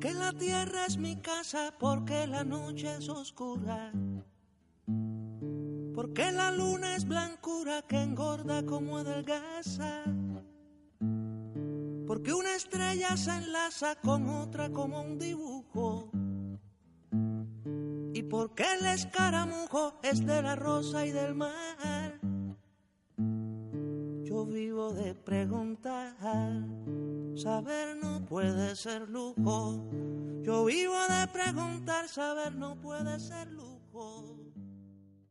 Porque la tierra es mi casa, porque la noche es oscura, porque la luna es blancura que engorda como adelgaza, porque una estrella se enlaza con otra como un dibujo, y porque el escaramujo es de la rosa y del mar. Yo vivo de preguntar, saber no puede ser lujo. Yo vivo de preguntar, saber no puede ser lujo.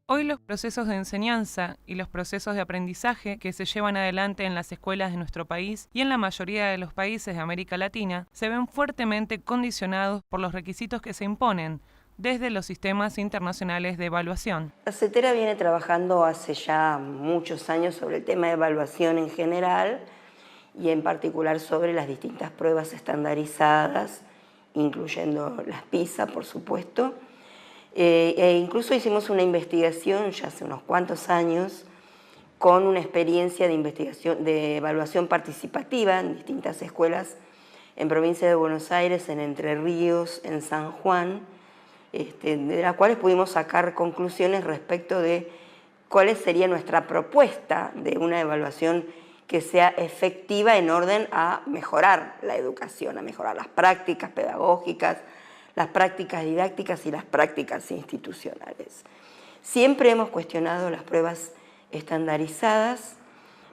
Hoy los procesos de enseñanza y los procesos de aprendizaje que se llevan adelante en las escuelas de nuestro país y en la mayoría de los países de América Latina se ven fuertemente condicionados por los requisitos que se imponen desde los sistemas internacionales de evaluación. La CETERA viene trabajando hace ya muchos años sobre el tema de evaluación en general y en particular sobre las distintas pruebas estandarizadas, incluyendo las PISA, por supuesto. Incluso hicimos una investigación ya hace unos cuantos años con una experiencia de investigación, de evaluación participativa en distintas escuelas en provincia de Buenos Aires, en Entre Ríos, en San Juan, de las cuales pudimos sacar conclusiones respecto de cuál sería nuestra propuesta de una evaluación que sea efectiva en orden a mejorar la educación, a mejorar las prácticas pedagógicas, las prácticas didácticas y las prácticas institucionales. Siempre hemos cuestionado las pruebas estandarizadas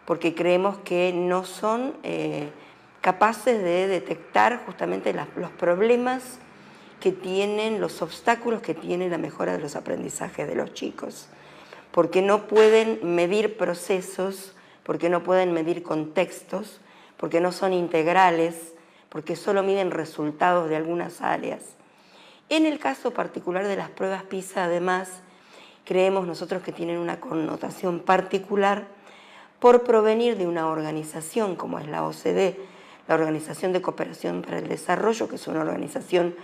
porque creemos que no son capaces de detectar justamente los problemas que tienen, los obstáculos que tiene la mejora de los aprendizajes de los chicos, porque no pueden medir procesos, porque no pueden medir contextos, porque no son integrales, porque solo miden resultados de algunas áreas. En el caso particular de las pruebas PISA, además, creemos nosotros que tienen una connotación particular por provenir de una organización como es la OCDE, la Organización de Cooperación para el Desarrollo, que es una organización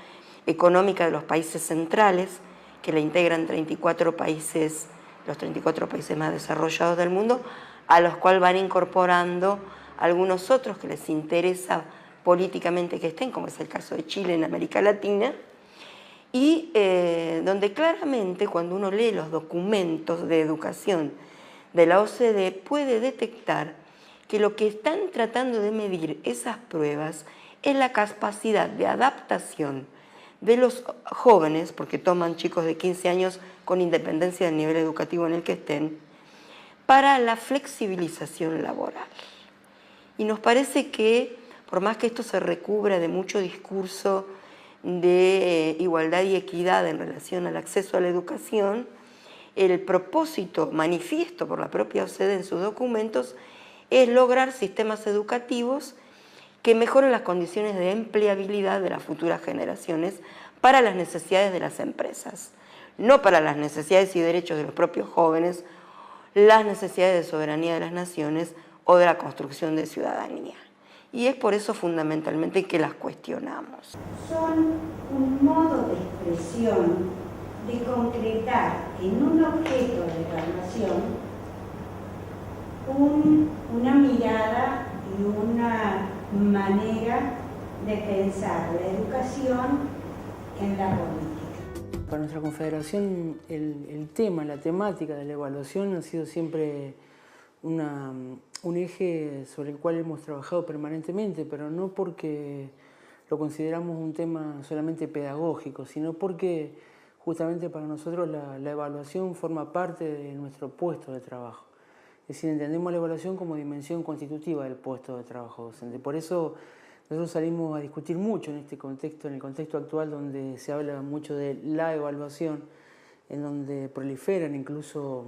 económica de los países centrales, que la integran 34 países, los 34 países más desarrollados del mundo, a los cuales van incorporando algunos otros que les interesa políticamente que estén, como es el caso de Chile en América Latina, y donde claramente cuando uno lee los documentos de educación de la OCDE puede detectar que lo que están tratando de medir esas pruebas es la capacidad de adaptación de los jóvenes, porque toman chicos de 15 años con independencia del nivel educativo en el que estén, para la flexibilización laboral. Y nos parece que, por más que esto se recubra de mucho discurso de igualdad y equidad en relación al acceso a la educación, el propósito manifiesto por la propia OCDE en sus documentos es lograr sistemas educativos que mejoren las condiciones de empleabilidad de las futuras generaciones para las necesidades de las empresas, no para las necesidades y derechos de los propios jóvenes, las necesidades de soberanía de las naciones o de la construcción de ciudadanía. Y es por eso fundamentalmente que las cuestionamos. Son un modo de expresión de concretar en un objeto de evaluación una mirada y una manera de pensar la educación en la política. Para nuestra confederación el tema, la temática de la evaluación ha sido siempre un eje sobre el cual hemos trabajado permanentemente, pero no porque lo consideramos un tema solamente pedagógico, sino porque justamente para nosotros la evaluación forma parte de nuestro puesto de trabajo. Es decir, entendemos la evaluación como dimensión constitutiva del puesto de trabajo docente. Por eso nosotros salimos a discutir mucho en este contexto, en el contexto actual donde se habla mucho de la evaluación, en donde proliferan incluso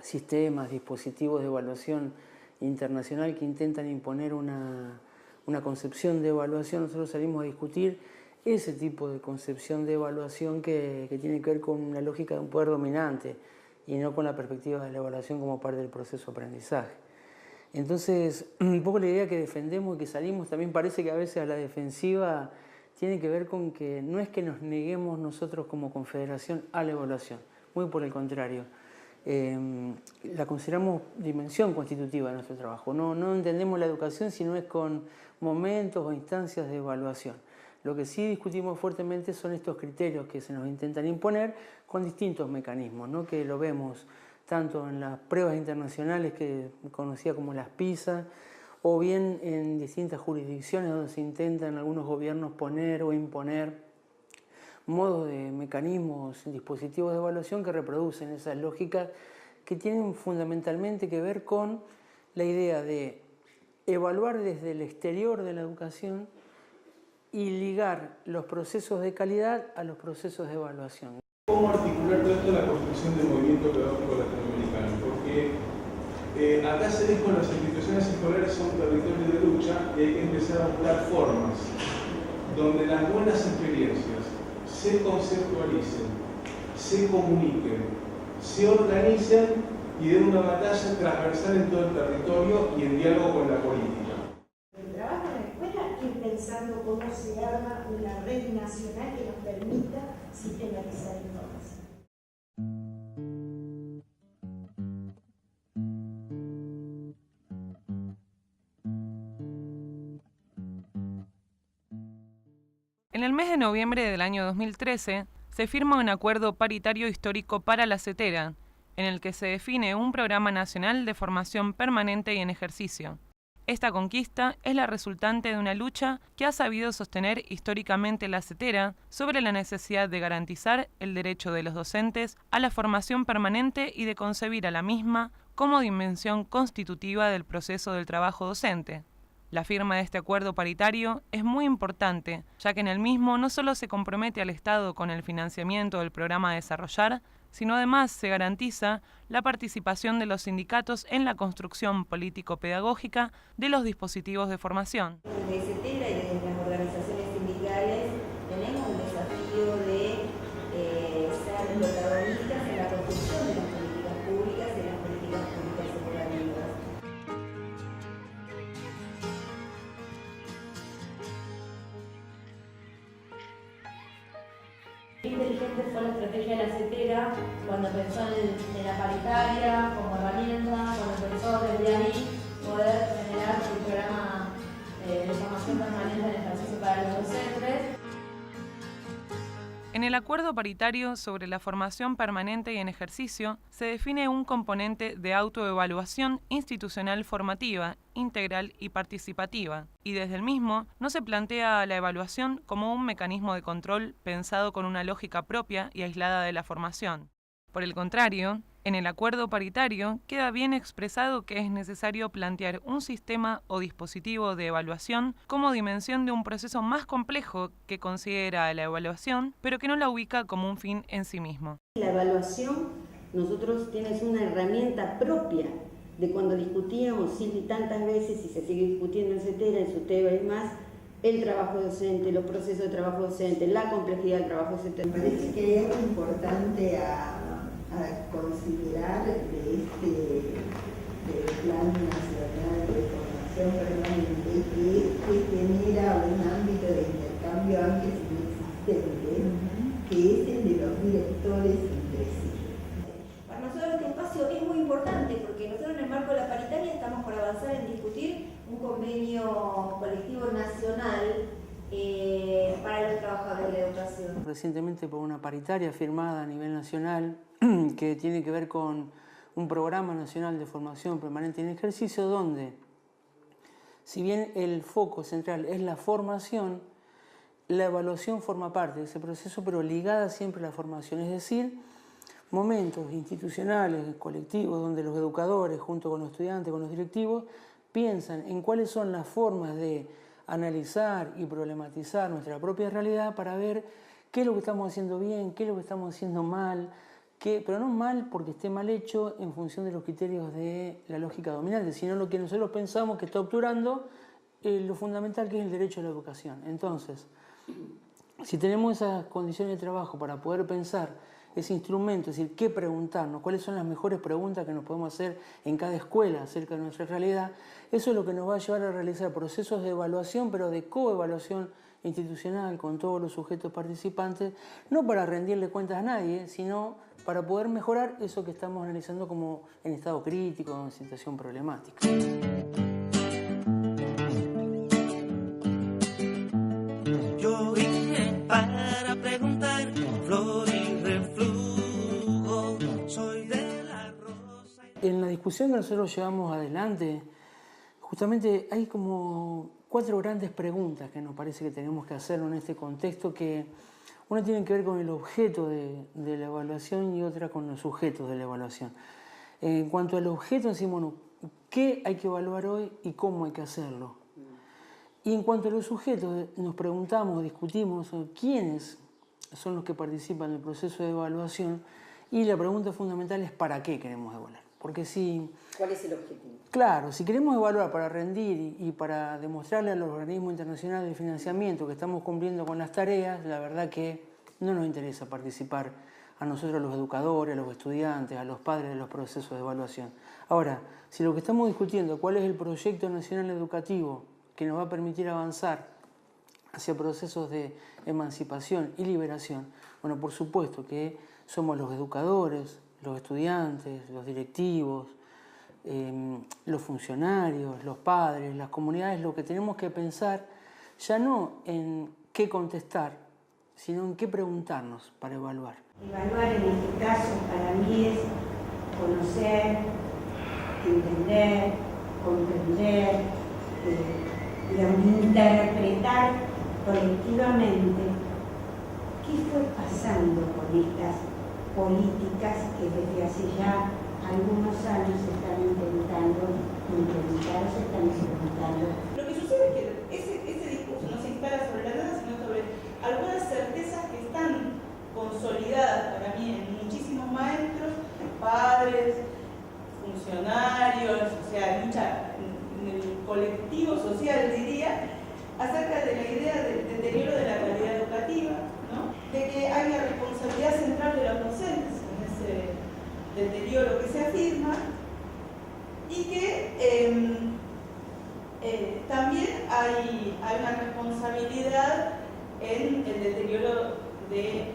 sistemas, dispositivos de evaluación internacional que intentan imponer una concepción de evaluación. Nosotros salimos a discutir ese tipo de concepción de evaluación que tiene que ver con la lógica de un poder dominante y no con la perspectiva de la evaluación como parte del proceso de aprendizaje. Entonces, un poco la idea que defendemos y que salimos también parece que a veces a la defensiva tiene que ver con que no es que nos neguemos nosotros como confederación a la evaluación, muy por el contrario. La consideramos dimensión constitutiva de nuestro trabajo. No entendemos la educación si no es con momentos o instancias de evaluación. Lo que sí discutimos fuertemente son estos criterios que se nos intentan imponer con distintos mecanismos, ¿no? Que lo vemos tanto en las pruebas internacionales que conocía como las PISA, o bien en distintas jurisdicciones donde se intentan algunos gobiernos poner o imponer modos de mecanismos, dispositivos de evaluación que reproducen esas lógicas que tienen fundamentalmente que ver con la idea de evaluar desde el exterior de la educación y ligar los procesos de calidad a los procesos de evaluación. ¿Cómo articular todo esto en la construcción del movimiento pedagógico latinoamericano? Porque acá se dijo que las instituciones escolares son territorios de lucha y hay que empezar a buscar formas donde las buenas experiencias se conceptualicen, se comuniquen, se organicen y den una batalla transversal en todo el territorio y en diálogo con la política. El trabajo en la escuela, ir pensando cómo se arma una red nacional que nos permita sistematizar información. En el mes de noviembre del año 2013 se firma un acuerdo paritario histórico para la CETERA, en el que se define un programa nacional de formación permanente y en ejercicio. Esta conquista es la resultante de una lucha que ha sabido sostener históricamente la CETERA sobre la necesidad de garantizar el derecho de los docentes a la formación permanente y de concebir a la misma como dimensión constitutiva del proceso del trabajo docente. La firma de este acuerdo paritario es muy importante, ya que en el mismo no solo se compromete al Estado con el financiamiento del programa a desarrollar, sino además se garantiza la participación de los sindicatos en la construcción político-pedagógica de los dispositivos de formación. Desde CETERA y desde las organizaciones sindicales tenemos el desafío de ser protagonistas en la construcción de las políticas públicas y de las políticas públicas educativas. Qué inteligente fue la estrategia de la CETERA cuando pensó en la paritaria como herramienta, cuando pensó desde ahí poder generar un programa de formación permanente en ejercicio para los docentes. En el acuerdo paritario sobre la formación permanente y en ejercicio se define un componente de autoevaluación institucional formativa, integral y participativa, y desde el mismo no se plantea la evaluación como un mecanismo de control pensado con una lógica propia y aislada de la formación. Por el contrario, en el acuerdo paritario queda bien expresado que es necesario plantear un sistema o dispositivo de evaluación como dimensión de un proceso más complejo que considera la evaluación, pero que no la ubica como un fin en sí mismo. La evaluación, nosotros tienes una herramienta propia de cuando discutíamos y tantas veces, y se sigue discutiendo en CETERA, en SUTEBA y más, el trabajo docente, los procesos de trabajo docente, la complejidad del trabajo docente. Me parece que es importante a considerar del Plan Nacional de Formación Permanente que genera un ámbito de intercambio antes inexistente, que es el de los directores entre sí. Para nosotros este espacio es muy importante porque nosotros en el marco de la paritaria estamos por avanzar en discutir un convenio colectivo nacional para los trabajadores de la educación. Recientemente por una paritaria firmada a nivel nacional que tiene que ver con un programa nacional de formación permanente en ejercicio donde, si bien el foco central es la formación, la evaluación forma parte de ese proceso, pero ligada siempre a la formación, es decir, momentos institucionales, colectivos, donde los educadores, junto con los estudiantes, con los directivos, piensan en cuáles son las formas de analizar y problematizar nuestra propia realidad para ver qué es lo que estamos haciendo bien, qué es lo que estamos haciendo mal, pero no mal porque esté mal hecho en función de los criterios de la lógica dominante, sino lo que nosotros pensamos que está obturando lo fundamental que es el derecho a la educación. Entonces, si tenemos esas condiciones de trabajo para poder pensar ese instrumento, es decir, qué preguntarnos, cuáles son las mejores preguntas que nos podemos hacer en cada escuela acerca de nuestra realidad, eso es lo que nos va a llevar a realizar procesos de evaluación, pero de coevaluación institucional con todos los sujetos participantes, no para rendirle cuentas a nadie, sino para poder mejorar eso que estamos analizando como en estado crítico, en situación problemática. Yo discusión que nosotros llevamos adelante, justamente hay como 4 grandes preguntas que nos parece que tenemos que hacer en este contexto, que una tiene que ver con el objeto de la evaluación y otra con los sujetos de la evaluación. En cuanto al objeto, decimos, bueno, ¿qué hay que evaluar hoy y cómo hay que hacerlo? Y en cuanto a los sujetos, nos preguntamos, discutimos, ¿quiénes son los que participan del proceso de evaluación? Y la pregunta fundamental es ¿para qué queremos evaluar? Porque si... ¿Cuál es el objetivo? Claro, si queremos evaluar para rendir y para demostrarle a los organismos internacionales de financiamiento que estamos cumpliendo con las tareas, la verdad que no nos interesa participar a nosotros, los educadores, a los estudiantes, a los padres de los procesos de evaluación. Ahora, si lo que estamos discutiendo, cuál es el proyecto nacional educativo que nos va a permitir avanzar hacia procesos de emancipación y liberación, bueno, por supuesto que somos los educadores, los estudiantes, los directivos, los funcionarios, los padres, las comunidades, lo que tenemos que pensar ya no en qué contestar, sino en qué preguntarnos para evaluar. Evaluar en este caso para mí es conocer, entender, comprender, interpretar colectivamente qué fue pasando con estas políticas que desde hace ya algunos años se están intentando implementar. Lo que sucede es que ese discurso no se instala sobre la nada, sino sobre algunas certezas que están consolidadas para mí en muchísimos maestros, padres, funcionarios, o sea, en el colectivo social, diría, acerca de la idea del deterioro de la calidad educativa, ¿no? De que hay una responsabilidad central de los docentes en ese deterioro que se afirma y que también hay una responsabilidad en el deterioro de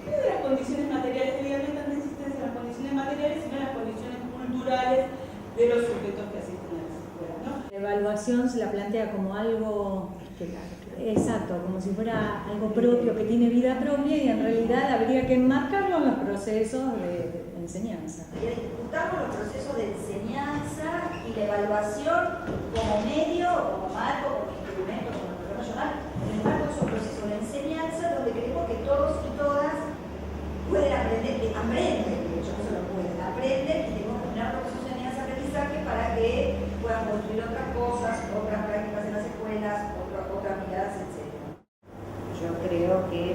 las condiciones materiales, obviamente no existencia de las condiciones materiales, sino las condiciones culturales de los sujetos que asisten a las escuelas, ¿no? La evaluación se la plantea como algo exacto, como si fuera algo propio, que tiene vida propia, y en realidad habría que enmarcarlo en los procesos de enseñanza. Discutamos los procesos de enseñanza y la evaluación como medio, como marco, como instrumento, como lo queramos llamar, en el marco de esos procesos de enseñanza donde queremos que todos y todas pueden aprender, de hecho no solo pueden, aprenden y tenemos que generar procesos de enseñanza-aprendizaje para que puedan construir otras cosas, otras prácticas en las escuelas, otras miradas, etc. Yo creo que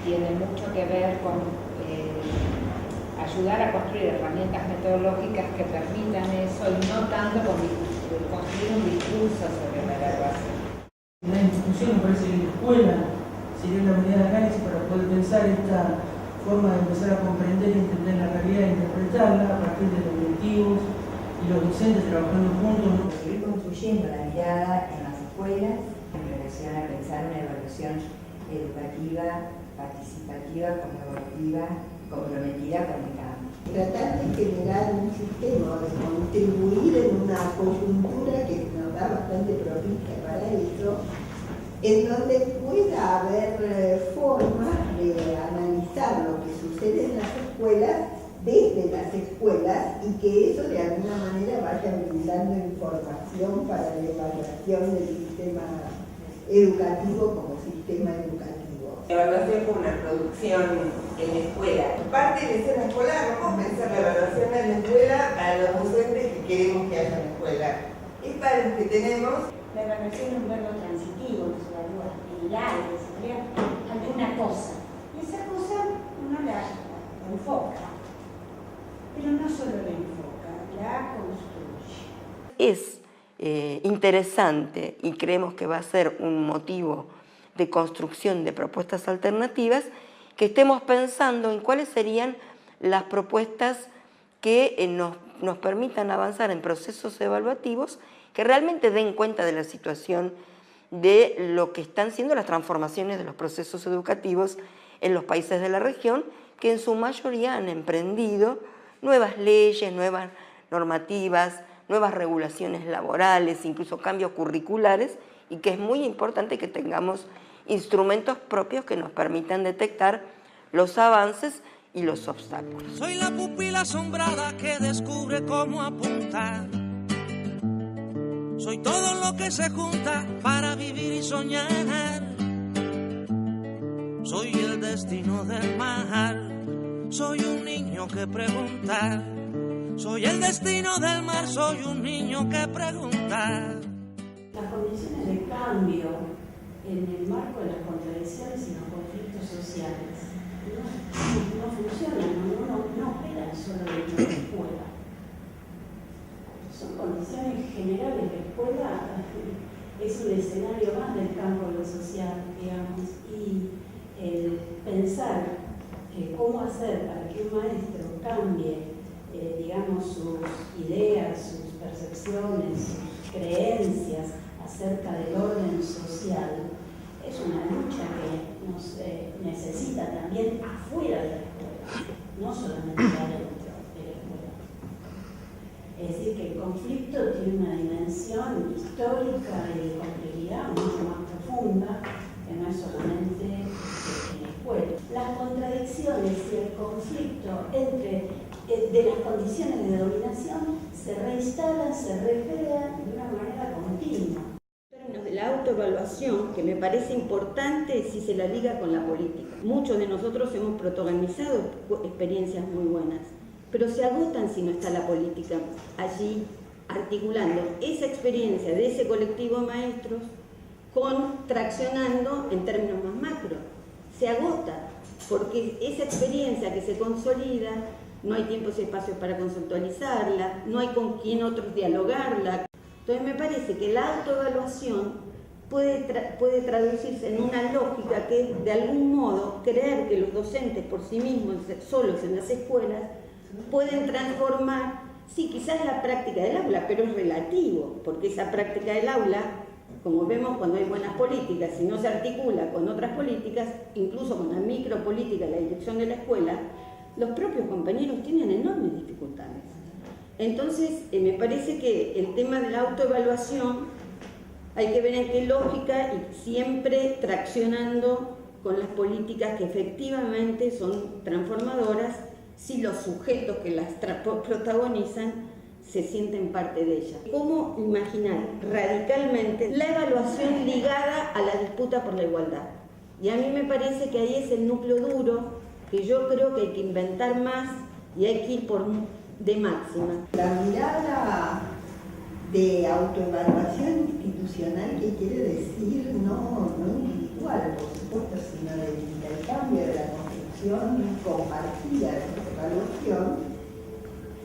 tiene mucho que ver con ayudar a construir herramientas metodológicas que permitan eso y no tanto con construir un discurso sobre la evaluación. La institución, me parece que la escuela sería la unidad de análisis para poder pensar esta forma de empezar a comprender y entender la realidad e interpretarla a partir de los directivos y los docentes trabajando juntos, ¿no? Seguir construyendo la mirada en las escuelas en relación a pensar una evaluación educativa, participativa, colaborativa, comprometida con el cambio. Tratar de generar un sistema, de contribuir en una coyuntura que nos da bastante propicia para eso, en donde pueda haber formas de analizar lo que sucede en las escuelas desde las escuelas y que eso de alguna manera vaya brindando información para la evaluación del sistema educativo como sistema educativo. La evaluación como una producción en la escuela. Parte de escena escolar, no podemos pensar la evaluación en la escuela para los docentes que queremos que haya en la escuela. Es para los que tenemos. La evaluación es un verbo transitivo, no se evalúa en el aire, se crea alguna cosa. Y esa cosa uno la enfoca, pero no solo la enfoca, la construye. Es interesante y creemos que va a ser un motivo de construcción de propuestas alternativas, que estemos pensando en cuáles serían las propuestas que nos permitan avanzar en procesos evaluativos que realmente den cuenta de la situación de lo que están siendo las transformaciones de los procesos educativos en los países de la región, que en su mayoría han emprendido nuevas leyes, nuevas normativas, nuevas regulaciones laborales, incluso cambios curriculares, y que es muy importante que tengamos instrumentos propios que nos permitan detectar los avances y los obstáculos. Soy la pupila asombrada que descubre cómo apuntar. Soy todo lo que se junta para vivir y soñar. Soy el destino del mar. Soy un niño que pregunta. Soy el destino del mar. Soy un niño que pregunta. Las condiciones de cambio en el marco de las contradicciones y los conflictos sociales no funcionan, no operan solo dentro de la escuela. Son condiciones generales. La escuela es un escenario más del campo de lo social, digamos, y el pensar cómo hacer para que un maestro cambie, digamos, sus ideas, sus percepciones, sus creencias acerca del orden social, es una lucha que nos necesita también afuera de la escuela, no solamente adentro de la escuela. Es decir, que el conflicto tiene una dimensión histórica y de complejidad mucho más profunda, que no es solamente en la escuela. Las contradicciones y el conflicto de las condiciones de dominación se reinstalan, se recrean de una manera continua. De la autoevaluación, que me parece importante si se la liga con la política. Muchos de nosotros hemos protagonizado experiencias muy buenas, pero se agotan si no está la política allí articulando esa experiencia de ese colectivo de maestros traccionando en términos más macro. Se agota, porque esa experiencia que se consolida, no hay tiempos y espacios para conceptualizarla, no hay con quién otros dialogarla. Entonces me parece que la autoevaluación puede traducirse en una lógica que es, de algún modo, creer que los docentes por sí mismos, solos en las escuelas, pueden transformar, sí, quizás la práctica del aula, pero es relativo, porque esa práctica del aula, como vemos cuando hay buenas políticas, si no se articula con otras políticas, incluso con la micropolítica, la dirección de la escuela, los propios compañeros tienen enormes dificultades. Entonces, me parece que el tema de la autoevaluación hay que ver en qué lógica y siempre traccionando con las políticas que efectivamente son transformadoras si los sujetos que las protagonizan se sienten parte de ellas. ¿Cómo imaginar radicalmente la evaluación ligada a la disputa por la igualdad? Y a mí me parece que ahí es el núcleo duro que yo creo que hay que inventar más y hay que ir por de máxima. La mirada de autoevaluación institucional, que quiere decir no individual, por supuesto, sino del intercambio, de la construcción compartida de la evaluación,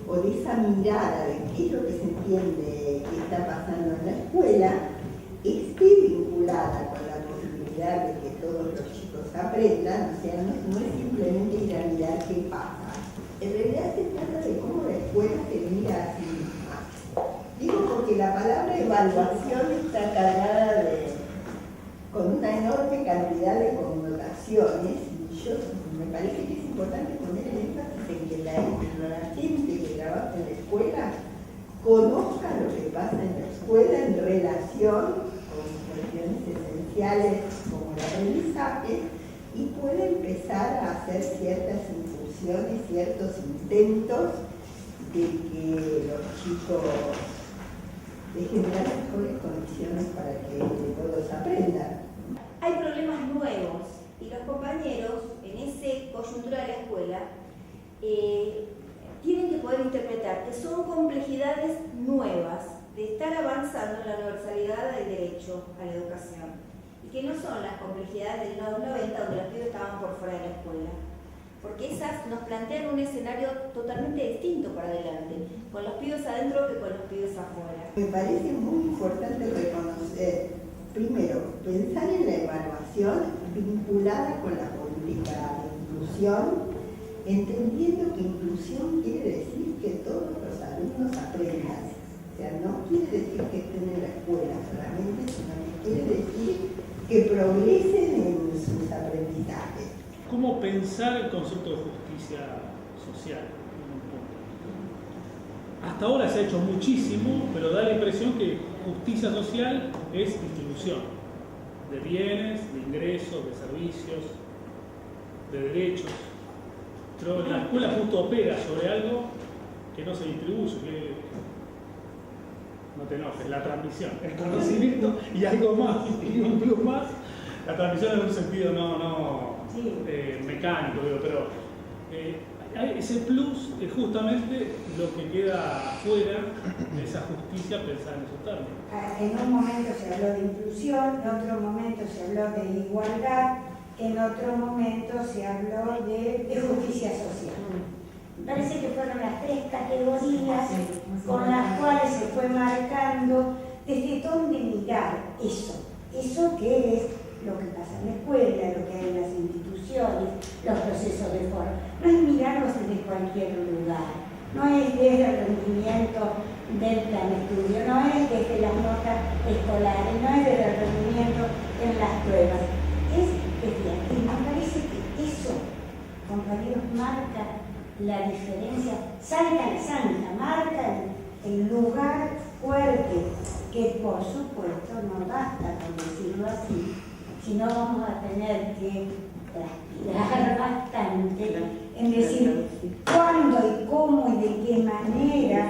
o de esa mirada de qué es lo que se entiende que está pasando en la escuela, esté vinculada con la posibilidad de que todos los chicos aprendan, o sea, no es simplemente ir a mirar qué pasa. En realidad se trata de cómo la escuela se mira a sí misma. Digo porque la palabra evaluación está cargada con una enorme cantidad de connotaciones, y me parece que es importante poner el énfasis en que la gente que trabaja en la escuela conozca lo que pasa en la escuela en relación con cuestiones esenciales como el aprendizaje, y puede empezar a hacer ciertas incursiones, ciertos intentos de que los chicos de generar mejores condiciones para que todos aprendan. Hay problemas nuevos y los compañeros en esa coyuntura de la escuela tienen que poder interpretar que son complejidades nuevas de estar avanzando en la universalidad del derecho a la educación y que no son las complejidades del 90 donde los pibes estaban por fuera de la escuela, porque esas nos plantean un escenario totalmente distinto para adelante, con los pibes adentro que con los pibes afuera. Me parece muy importante reconocer, primero, pensar en la evaluación vinculada con la política de inclusión, entendiendo que inclusión quiere decir que todos los alumnos aprendan. O sea, no quiere decir que estén en la escuela solamente, sino que quiere decir que progresen en sus aprendizajes. ¿Cómo pensar el concepto de justicia social? Hasta ahora se ha hecho muchísimo, pero da la impresión que justicia social es distribución de bienes, de ingresos, de servicios, de derechos. pero la escuela justo opera sobre algo que no se distribuye, que no te enojes, la transmisión, el conocimiento y algo más, y un plus más, la transmisión en un sentido mecánico, digo, pero ese plus es justamente lo que queda fuera de esa justicia pensada en esos términos. En un momento se habló de inclusión, en otro momento se habló de igualdad, en otro momento se habló de justicia social. Me parece que fueron las tres categorías con las cuales se fue marcando desde dónde mirar eso que es lo que pasa en la escuela, lo que hay en las instituciones, los procesos de forma. No es mirarlos desde cualquier lugar, no es desde el rendimiento del plan de estudio, no es desde las notas escolares, no es desde el rendimiento en las pruebas, es desde aquí. Me parece que eso, compañeros, marca la diferencia, salta la santa, marca el lugar fuerte, que por supuesto no basta con decirlo así, sino vamos a tener que transpirar bastante en decir cuándo y cómo y de qué manera,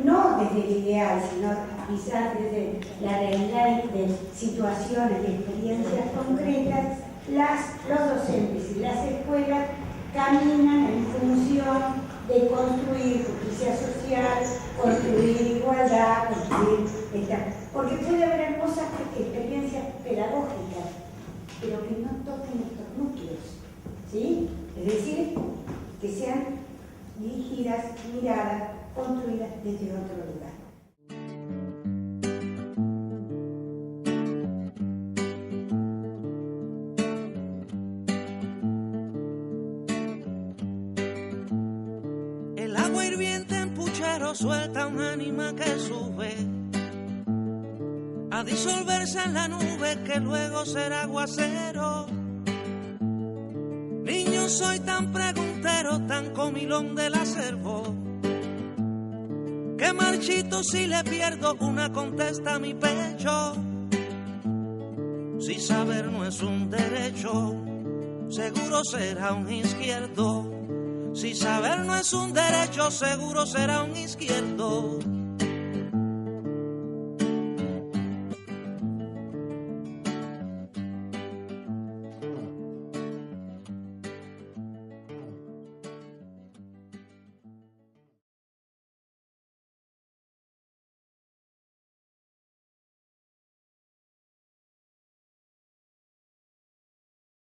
no desde el ideal, sino quizás desde la realidad de situaciones, de experiencias concretas, los docentes y las escuelas caminan en función de construir justicia social, construir igualdad, porque puede haber hermosas experiencias pedagógicas, pero que no toquen estos núcleos, ¿sí? Es decir, que sean dirigidas, miradas, construidas desde otro lugar. El agua hirviente en puchero suelta un ánima que sube a disolverse en la nube que luego será aguacero. Niño, soy tan preguntero, tan comilón del acervo, que marchito si le pierdo una contesta a mi pecho. Si saber no es un derecho, seguro será un izquierdo. Si saber no es un derecho, seguro será un izquierdo.